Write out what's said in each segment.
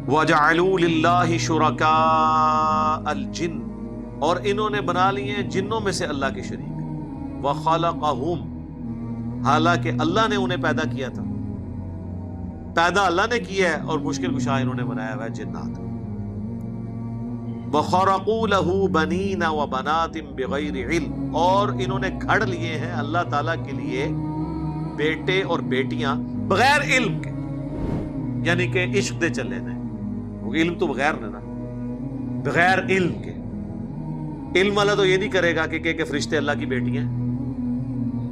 وَجَعَلُوا لِلَّهِ شُرَكَاءَ الْجِنِّ، اور انہوں نے بنا لیے ہیں جنوں میں سے اللہ کے شریک. وَخَلَقَهُمْ، حالانکہ اللہ نے انہیں پیدا کیا تھا. پیدا اللہ نے کیا ہے اور مشکل کشا انہوں نے بنایا ہوا ہے جنات. وَخَرَقُوا لَهُ بَنِينَ وَبَنَاتٍ بِغَيْرِ عِلْمٍ، اور انہوں نے گھڑ لیے ہیں اللہ تعالیٰ کے لیے بیٹے اور بیٹیاں بغیر علم کے، یعنی کہ عشق دے چلے نے. علم تو بغیر نے نا، بغیر علم کے. علم والا تو یہ نہیں کرے گا کہ فرشتے اللہ کی بیٹی ہیں.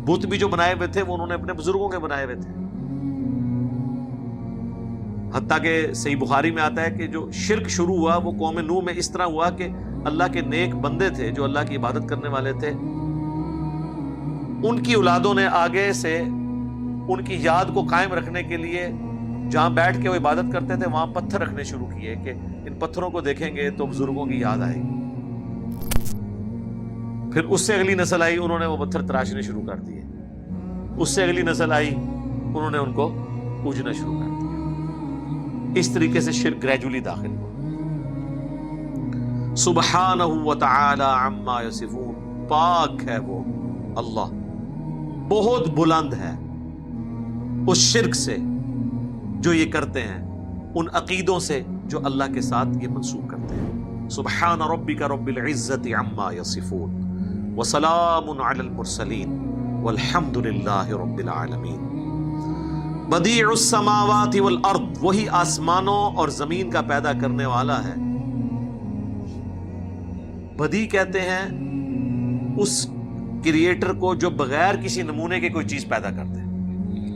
بت بھی جو بنائے ہوئے تھے وہ انہوں نے اپنے بزرگوں کے بنائے ہوئے تھے. حتیٰ کہ صحیح بخاری میں آتا ہے کہ جو شرک شروع ہوا وہ قوم نوح میں اس طرح ہوا کہ اللہ کے نیک بندے تھے جو اللہ کی عبادت کرنے والے تھے، ان کی اولادوں نے آگے سے ان کی یاد کو قائم رکھنے کے لیے جہاں بیٹھ کے وہ عبادت کرتے تھے وہاں پتھر رکھنے شروع کیے کہ ان پتھروں کو دیکھیں گے تو بزرگوں کی یاد آئے گی. پھر اس سے اگلی نسل آئی، انہوں نے وہ پتھر تراشنے شروع کر دیے. اس سے اگلی نسل آئی، انہوں نے ان کو پوجنا شروع کر دیا. اس طریقے سے شرک گریجولی داخل ہوا. سبحانہ وتعالی عما یصفون، پاک ہے وہ اللہ، بہت بلند ہے اس شرک سے جو یہ کرتے ہیں، ان عقیدوں سے جو اللہ کے ساتھ یہ منسوب کرتے ہیں. سبحان ربک رب العزت عما یصفون وسلام علی المرسلین والحمد للہ رب العالمین. بدیع السماوات والارض، وہی آسمانوں اور زمین کا پیدا کرنے والا ہے. بدیع کہتے ہیں اس کریٹر کو جو بغیر کسی نمونے کے کوئی چیز پیدا کرتے ہیں.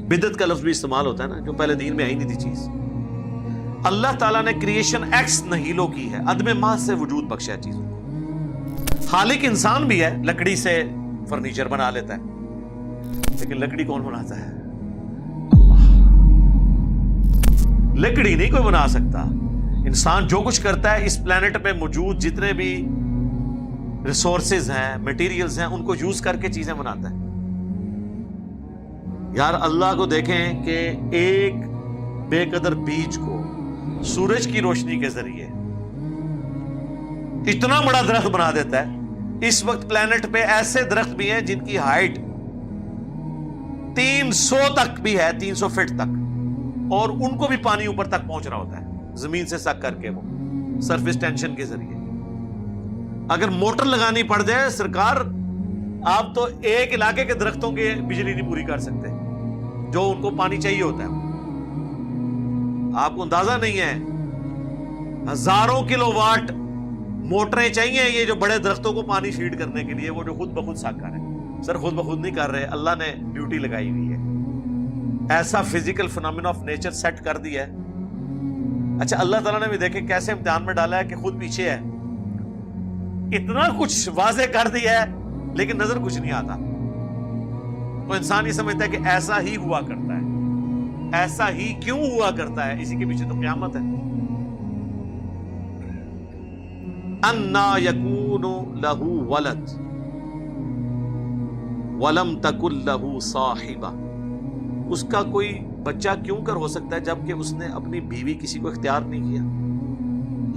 بدعت کا لفظ بھی استعمال ہوتا ہے نا، جو پہلے دین میں آئی نہیں تھی چیز. اللہ تعالیٰ نے کریشن ایکس نہیلو کی ہے، عدم محض سے وجود بخشا ہے چیزوں. خالق انسان بھی ہے، لکڑی سے فرنیچر بنا لیتا ہے، لیکن لکڑی کون بناتا ہے؟ لکڑی نہیں کوئی بنا سکتا. انسان جو کچھ کرتا ہے اس پلانٹ پہ موجود جتنے بھی ریسورسز ہیں، مٹیریلز ہیں، ان کو یوز کر کے چیزیں بناتا ہے. یار اللہ کو دیکھیں کہ ایک بے قدر بیج کو سورج کی روشنی کے ذریعے اتنا بڑا درخت بنا دیتا ہے. اس وقت پلانٹ پہ ایسے درخت بھی ہیں جن کی ہائٹ 300 تک بھی ہے، 300 فٹ تک، اور ان کو بھی پانی اوپر تک پہنچ رہا ہوتا ہے زمین سے سک کر کے، وہ سرفیس ٹینشن کے ذریعے. اگر موٹر لگانی پڑ جائے سرکار، آپ تو ایک علاقے کے درختوں کے بجلی نہیں پوری کر سکتے جو ان کو پانی چاہیے ہوتا ہے. آپ کو اندازہ نہیں ہے، ہزاروں کلو واٹ موٹریں چاہیے یہ جو بڑے درختوں کو پانی فیڈ کرنے کے لیے، وہ جو خود بخود سک کر رہے ہیں. سر خود بخود نہیں کر رہے، اللہ نے ڈیوٹی لگائی ہوئی ہے، ایسا physical phenomena of nature set کر دیا ہے. اچھا اللہ تعالیٰ نے بھی دیکھے کیسے امتحان میں ڈالا ہے کہ خود پیچھے ہے، اتنا کچھ واضح کر دیا ہے لیکن نظر کچھ نہیں آتا. تو انسان یہ سمجھتا ہے کہ ایسا ہی ہوا کرتا ہے. ایسا ہی کیوں ہوا کرتا ہے؟ اسی کے پیچھے تو قیامت ہے. اَنَّا يَكُونُ لَهُ وَلَدٌ وَلَمْ تَكُنْ لَهُ صَاحِبَةٌ، اس کا کوئی بچہ کیوں کر ہو سکتا ہے جبکہ اس نے اپنی بیوی کسی کو اختیار نہیں کیا.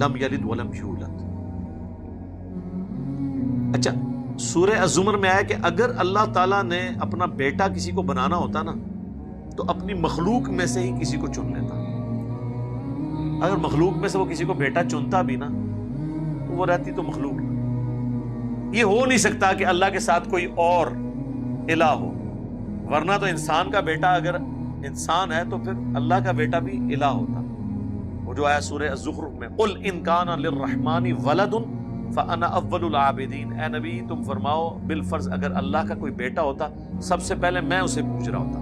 لم یلد ولم یولد. اچھا سورہ الزمر میں آیا کہ اگر اللہ تعالیٰ نے اپنا بیٹا کسی کو بنانا ہوتا نا تو اپنی مخلوق میں سے ہی کسی کو چن لیتا. اگر مخلوق میں سے وہ کسی کو بیٹا چنتا بھی نا تو وہ رہتی تو مخلوق. یہ ہو نہیں سکتا کہ اللہ کے ساتھ کوئی اور الہ ہو، ورنہ تو انسان کا بیٹا اگر انسان ہے تو پھر اللہ کا بیٹا بھی الہ ہوتا. وہ جو آیا سورہ الزخرف میں، قل ان کان للرحمن ولد فانا اول العابدین، اے نبی تم فرماؤ بالفرض اگر اللہ کا کوئی بیٹا ہوتا سب سے پہلے میں اسے پوچھ رہا ہوتا.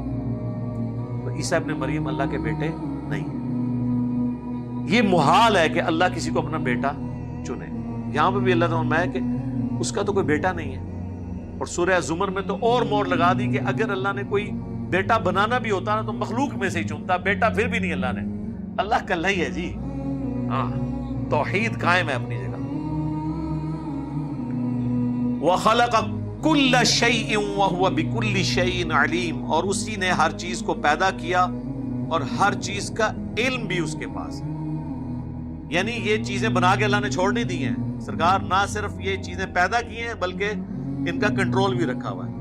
تو عیسیٰ ابن مریم اللہ کے بیٹے نہیں ہیں. یہ محال ہے کہ اللہ کسی کو اپنا بیٹا چنے. یہاں پہ بھی اللہ تعالیٰ نے کہ اس کا تو کوئی بیٹا نہیں ہے. اور سورہ زمر میں تو اور مور لگا دی کہ اگر اللہ نے کوئی بیٹا بنانا بھی ہوتا نا تو مخلوق میں سے ہی چنتا، بیٹا پھر بھی نہیں اللہ نے. اللہ کلّا ہی ہے جی. ہاں توحید قائم ہے اپنی جگہ. وَخَلَقَ كُلَّ شَيْءٍ وَهُوَ بِكُلِّ شَيْءٍ عَلِيمٌ، اور اسی نے ہر چیز کو پیدا کیا اور ہر چیز کا علم بھی اس کے پاس ہے. یعنی یہ چیزیں بنا کے اللہ نے چھوڑ نہیں دی ہیں. سرکار نہ صرف یہ چیزیں پیدا کی ہیں بلکہ ان کا کنٹرول بھی رکھا ہوا ہے.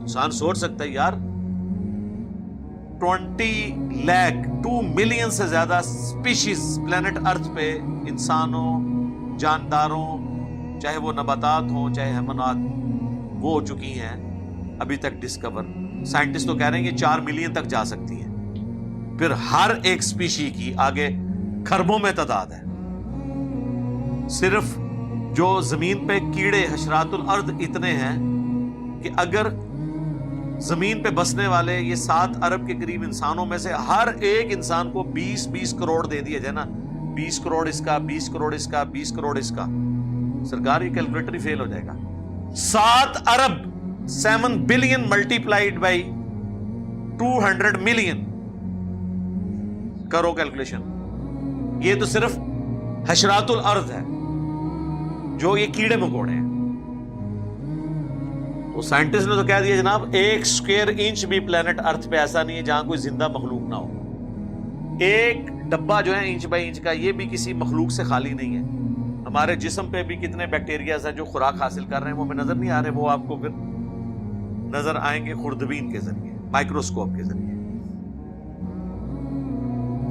انسان سوچ سکتا ہے یار 20 لاکھ 2 ملین سے زیادہ سپیشیز پلانٹ ارتھ پہ انسانوں، جانداروں، چاہے وہ نباتات ہوں چاہے حیوانات، وہ ہو چکی ہیں ابھی تک ڈسکور. سائنٹسٹ تو کہہ رہے ہیں کہ 4 ملین تک جا سکتی ہیں. پھر ہر ایک سپیشی کی آگے کھربوں میں تعداد ہے. صرف جو زمین پہ کیڑے حشرات الارض اتنے ہیں کہ اگر زمین پہ بسنے والے یہ 7 ارب کے قریب انسانوں میں سے ہر ایک انسان کو 20 کروڑ دے دیا جائے نا، 20 کروڑ اس کا، 20 کروڑ اس کا، 20 کروڑ اس کا، سرکاری کیلکولیٹر ہی فیل ہو جائے گا. 7 ارب 7 بلین ملٹیپلائیڈ بائی 200 ملین، کرو کیلکولیشن. یہ تو صرف حشرات الارض ہے جو یہ کیڑے مکوڑے ہیں. تو سائنٹسٹ نے تو کہہ دیا جناب 1 اسکوائر انچ بھی پلانٹ ارتھ پہ ایسا نہیں ہے جہاں کوئی زندہ مخلوق نہ ہو. ایک ڈبہ جو ہے انچ بائی انچ کا، یہ بھی کسی مخلوق سے خالی نہیں ہے. ہمارے جسم پہ بھی کتنے بیکٹیریاز ہیں جو خوراک حاصل کر رہے ہیں، وہ ہمیں نظر نہیں آ رہے، وہ آپ کو پھر نظر آئیں گے خوردبین کے ذریعے، مائکروسکوپ کے ذریعے.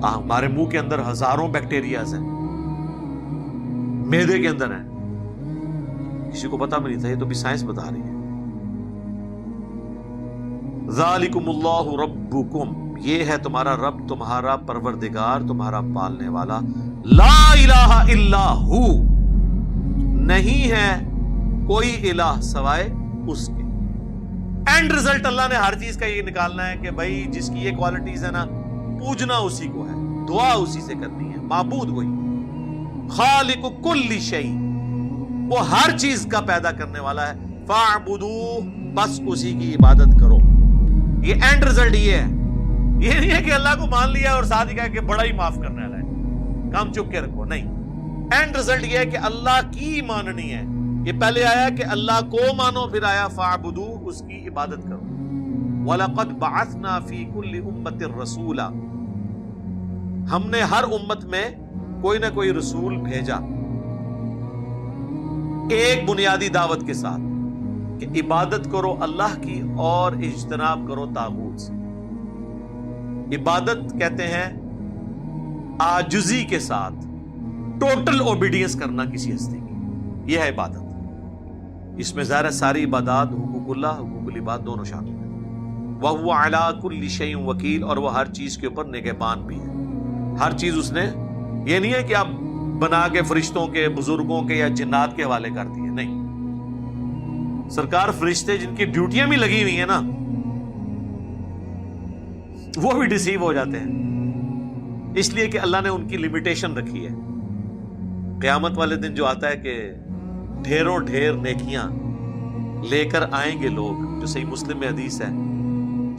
ہمارے منہ کے اندر ہزاروں بیکٹیریاز ہیں، معدے کے اندر ہیں، کسی کو پتا بھی نہیں تھا، یہ تو بھی سائنس بتا رہی ہے. ذالکم اللہ ربکم، یہ ہے تمہارا رب، تمہارا پروردگار، تمہارا پالنے والا. لا الہ الا ہو، نہیں ہے کوئی الہ سوائے اس کے. اینڈ رزلٹ اللہ نے ہر چیز کا یہ نکالنا ہے کہ بھائی جس کی یہ کوالٹیز ہے نا، پوجنا اسی کو ہے، دعا اسی سے کرنی ہے، معبود وہی. خالق کل شیء، وہ ہر چیز کا پیدا کرنے والا ہے. فاعبدوہ، بس اسی کی عبادت کرو. یہ اینڈ رزلٹ یہ ہے. یہ نہیں ہے کہ اللہ کو مان لیا اور ساتھ ہی کہا کہ بڑا ہی معاف کرنے والا ہے، کام چپ کے رکھو. نہیں، اینڈ رزلٹ یہ ہے کہ اللہ کی ماننی ہے. یہ پہلے آیا کہ اللہ کو مانو، پھر آیا فاعبدوہ، اس کی عبادت کرو. وَلَقَدْ بَعَثْنَا فِي كُلِّ أُمَّةٍ رَسُولًا، ہم نے ہر امت میں کوئی نہ کوئی رسول بھیجا ایک بنیادی دعوت کے ساتھ کہ عبادت کرو اللہ کی اور اجتناب کرو طاغوت سے. عبادت کہتے ہیں عاجزی کے ساتھ ٹوٹل اوبیڈینس کرنا کسی ہستی کی، یہ ہے عبادت. اس میں ظاہر ہے ساری عبادات، حقوق اللہ، حقوق العباد دونوں شامل ہیں. وَهُوَ عَلَىٰ كُلِّ شَيْءٍ وَكِيلٌ، اور وہ ہر چیز کے اوپر نگہبان بھی ہے. ہر چیز اس نے، یہ نہیں ہے کہ آپ بنا کے فرشتوں کے، بزرگوں کے یا جنات کے حوالے کر دیے، نہیں. سرکار فرشتے جن کی ڈیوٹیاں بھی لگی ہوئی ہیں نا، وہ بھی ڈسیو ہو جاتے ہیں، اس لیے کہ اللہ نے ان کی لمیٹیشن رکھی ہے. قیامت والے دن جو آتا ہے کہ ڈھیروں ڈھیر نیکیاں لے کر آئیں گے لوگ، جو صحیح مسلم میں حدیث ہے،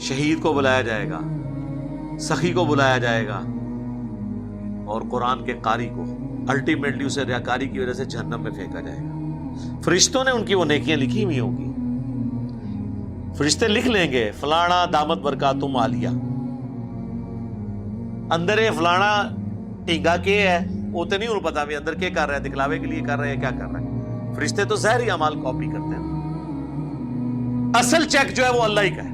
شہید کو بلایا جائے گا، سخی کو بلایا جائے گا، اور قرآن کے قاری کو الٹیمیٹلی اسے ریاکاری کی وجہ سے جہنم میں پھینکا جائے گا. فرشتوں نے ان کی وہ نیکیاں لکھی ہوئی ہوں گی. فرشتے لکھ لیں گے فلانا دامت برکاتم عالیہ، اندر فلانا ٹینگا کے ہے، وہ تو نہیں انہوں پتا بھی اندر کیا کر رہا ہے، دکھلاوے کے لیے کر رہا ہے کیا کر رہا ہے. فرشتے تو ظاہری اعمال کاپی کرتے ہیں، اصل چیک جو ہے وہ اللہ ہی کا ہے.